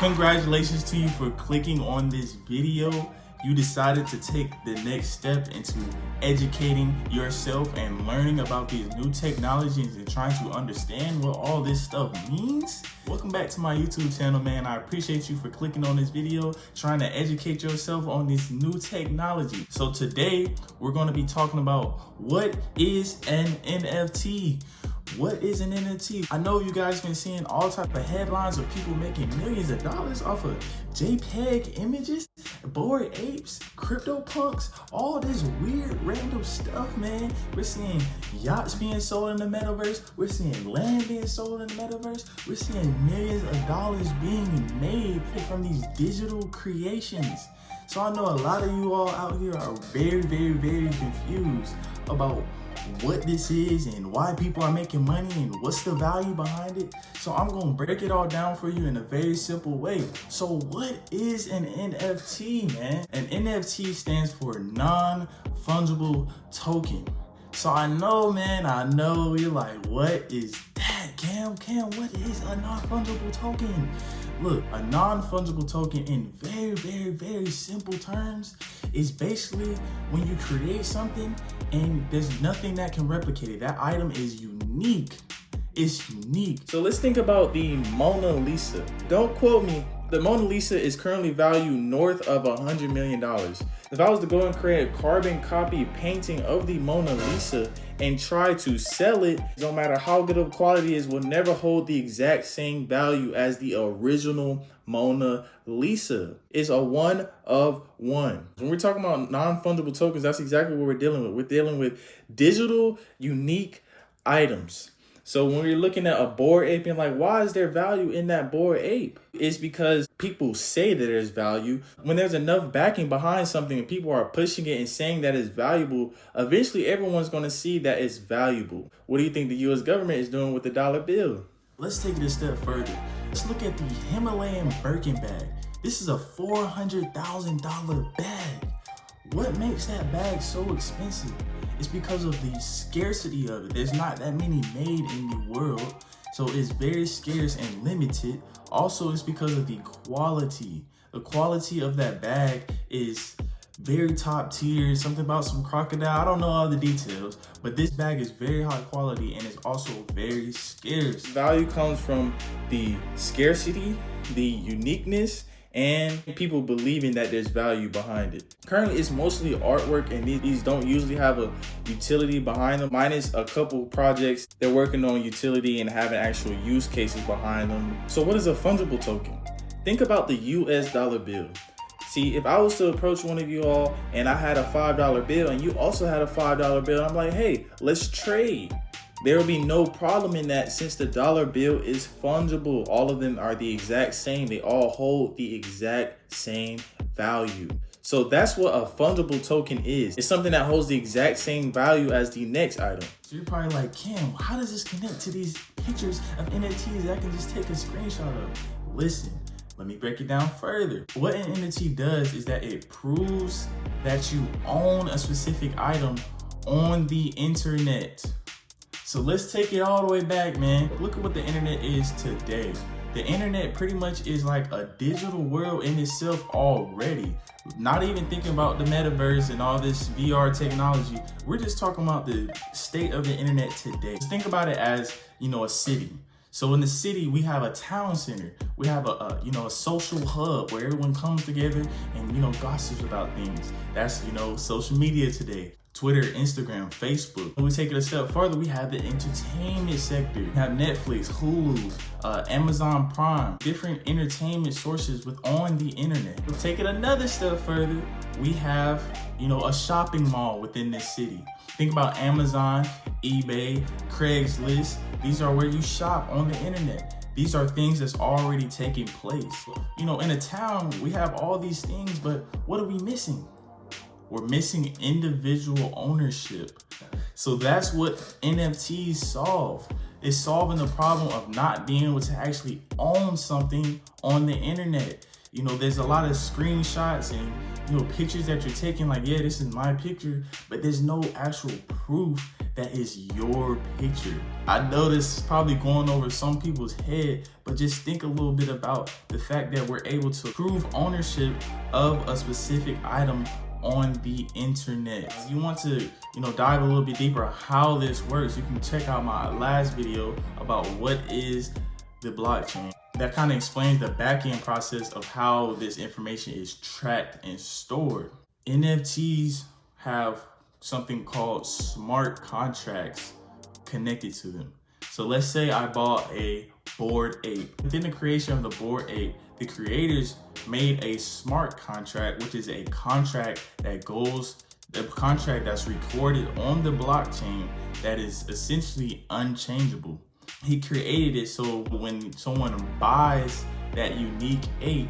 Congratulations to you for clicking on this video. You decided to take the next step into educating yourself and learning about these new technologies and trying to understand what all this stuff means. Welcome back to my YouTube channel, man. I appreciate you for clicking on this video, trying to educate yourself on this new technology. So today we're going to be talking about what is an NFT. What is an NFT? I know you guys been seeing all type of headlines of people making millions of dollars off of JPEG images, Bored Apes, CryptoPunks, all this weird random stuff, man. We're seeing yachts being sold in the metaverse. We're seeing land being sold in the metaverse. We're seeing millions of dollars being made from these digital creations. So I know a lot of you all out here are very confused about what this is and why people are making money and what's the value behind it. So I'm gonna break it all down for you in a very simple way. So what is an NFT, man? An NFT stands for non-fungible token. So I know, man, you're like, what is that, Cam, what is a non-fungible token? Look, a non-fungible token in very simple terms is basically when you create something and there's nothing that can replicate it. That item is unique. It's unique. So let's think about the Mona Lisa. Don't quote me. The Mona Lisa is currently valued north of $100 million. If I was to go and create a carbon copy painting of the Mona Lisa and try to sell it, no matter how good of quality it is, will never hold the exact same value as the original Mona Lisa. It's a one of one. When we're talking about non-fungible tokens, that's exactly what we're dealing with. We're dealing with digital, unique items. So when we're looking at a Bored Ape and like, why is there value in that Bored Ape? It's because people say that there's value. When there's enough backing behind something and people are pushing it and saying that it's valuable, eventually everyone's going to see that it's valuable. What do you think the US government is doing with the dollar bill? Let's take it a step further. Let's look at the Himalayan Birkin bag. This is a $400,000 bag. What makes that bag so expensive? It's because of the scarcity of it. There's not that many made in the world, so it's very scarce and limited. Also, it's because of the quality. The quality of that bag is very top tier. Something about some crocodile. I don't know all the details, but this bag is very high quality and it's also very scarce. Value comes from the scarcity, the uniqueness, and people believing that there's value behind it. Currently, it's mostly artwork, and these don't usually have a utility behind them, minus a couple projects they're working on utility and having actual use cases behind them. So what is a fungible token? Think about the US dollar bill. See, if I was to approach one of you all and I had a $5 bill and you also had a $5 bill, I'm like, hey, let's trade. There will be no problem in that since the dollar bill is fungible. All of them are the exact same. They all hold the exact same value. So that's what a fungible token is. It's something that holds the exact same value as the next item. So you're probably like, Cam, how does this connect to these pictures of NFTs that I can just take a screenshot of? Listen, let me break it down further. What an NFT does is that it proves that you own a specific item on the internet. So let's take it all the way back, man. Look at what the internet is today. The internet pretty much is like a digital world in itself already. Not even thinking about the metaverse and all this VR technology. We're just talking about the state of the internet today. Just think about it as, a city. So in the city, we have a town center. We have a social hub where everyone comes together and, gossips about things. That's, social media today. Twitter, Instagram, Facebook. When we take it a step further, we have the entertainment sector. We have Netflix, Hulu, Amazon Prime, different entertainment sources on the internet. We'll take it another step further. We have, a shopping mall within this city. Think about Amazon, eBay, Craigslist. These are where you shop on the internet. These are things that's already taking place. In a town, we have all these things, but what are we missing? We're missing individual ownership. So that's what NFTs solve. It's solving the problem of not being able to actually own something on the internet. There's a lot of screenshots and pictures that you're taking, like, yeah, this is my picture, but there's no actual proof that is your picture. I know this is probably going over some people's head, but just think a little bit about the fact that we're able to prove ownership of a specific item on the internet. If you want to, dive a little bit deeper on how this works, you can check out my last video about what is the blockchain. That kind of explains the back-end process of how this information is tracked and stored. NFTs have something called smart contracts connected to them. So let's say I bought a Bored Ape. Within the creation of the Bored Ape, the creators made a smart contract, which is a contract that's recorded on the blockchain that is essentially unchangeable. He created it so when someone buys that unique ape,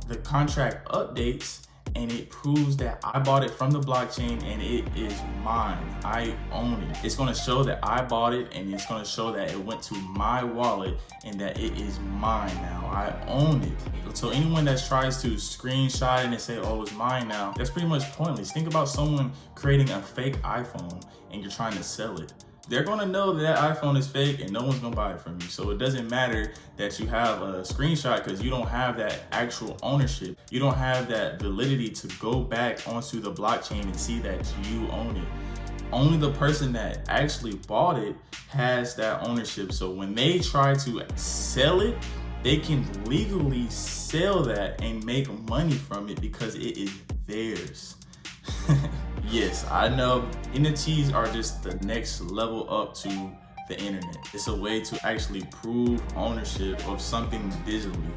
the contract updates and it proves that I bought it from the blockchain and it is mine. I own it. It's gonna show that I bought it, and it's gonna show that it went to my wallet and that it is mine now. I own it. So anyone that tries to screenshot it and say, oh, it's mine now, that's pretty much pointless. Think about someone creating a fake iPhone and you're trying to sell it. They're gonna know that iPhone is fake and no one's gonna buy it from you. So it doesn't matter that you have a screenshot, because you don't have that actual ownership. You don't have that validity to go back onto the blockchain and see that you own it. Only the person that actually bought it has that ownership. So when they try to sell it, they can legally sell that and make money from it because it is theirs. Yes, I know NFTs are just the next level up to the internet. It's a way to actually prove ownership of something digitally.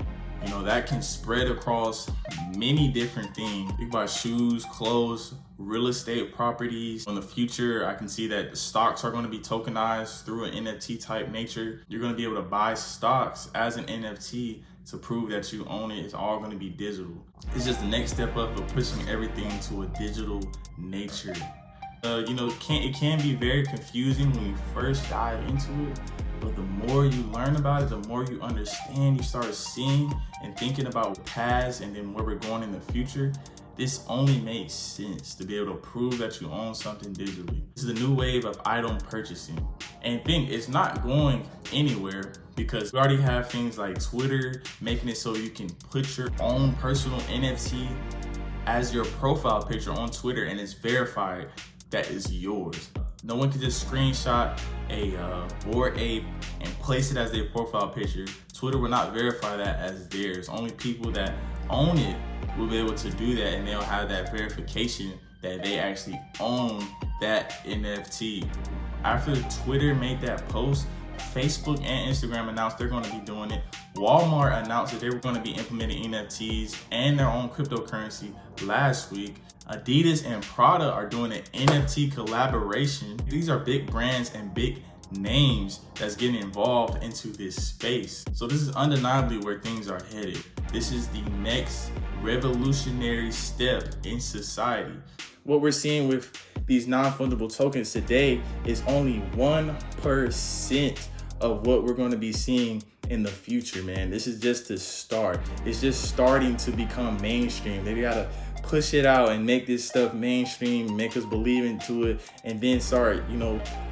That can spread across many different things. You can buy shoes, clothes, real estate properties. In the future, I can see that the stocks are going to be tokenized through an NFT type nature. You're going to be able to buy stocks as an NFT to prove that you own it. It's all going to be digital. It's just the next step up of pushing everything to a digital nature. It can be very confusing when you first dive into it, but the more you learn about it, the more you understand, you start seeing and thinking about the past and then where we're going in the future. This only makes sense to be able to prove that you own something digitally. This is the new wave of item purchasing. And it's not going anywhere, because we already have things like Twitter making it so you can put your own personal NFT as your profile picture on Twitter, and it's verified that is yours. No one can just screenshot a Bored Ape and place it as their profile picture. Twitter will not verify that as theirs. Only people that own it will be able to do that, and they'll have that verification that they actually own that NFT. After Twitter made that post, Facebook and Instagram announced they're going to be doing it. Walmart announced that they were going to be implementing NFTs and their own cryptocurrency last week. Adidas and Prada are doing an NFT collaboration. These are big brands and big names that's getting involved into this space. So this is undeniably where things are headed. This is the next revolutionary step in society. What we're seeing with these non-fungible tokens today is only 1% of what we're going to be seeing in the future, man. This is just the start. It's just starting to become mainstream. They gotta push it out and make this stuff mainstream, make us believe into it, and then start,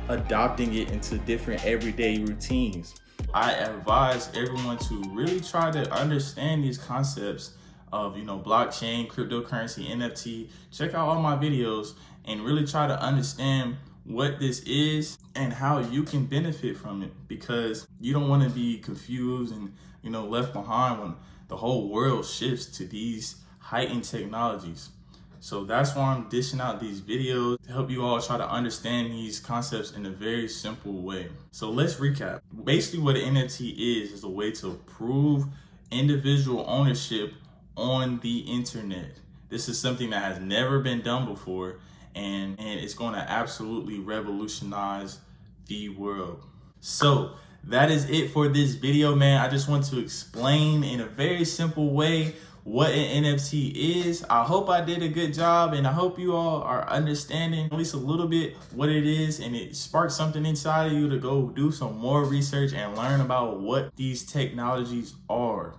adopting it into different everyday routines. I advise everyone to really try to understand these concepts of, blockchain, cryptocurrency, NFT. Check out all my videos and really try to understand what this is and how you can benefit from it, because you don't want to be confused and, left behind when the whole world shifts to these heightened technologies. So that's why I'm dishing out these videos to help you all try to understand these concepts in a very simple way. So let's recap. Basically what an NFT is a way to prove individual ownership on the internet. This is something that has never been done before, and it's going to absolutely revolutionize the world. So that is it for this video, man. I just want to explain in a very simple way what an NFT is. I hope I did a good job, and I hope you all are understanding at least a little bit what it is, and it sparked something inside of you to go do some more research and learn about what these technologies are.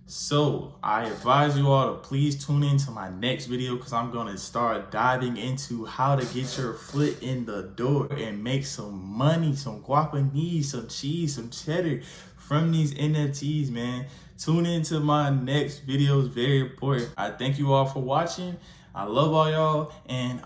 So I advise you all to please tune in to my next video, because I'm going to start diving into how to get your foot in the door and make some money, some guapanese, some cheese, some cheddar from these NFTs, man. Tune into my next video. It's very important. I thank you all for watching. I love all y'all, and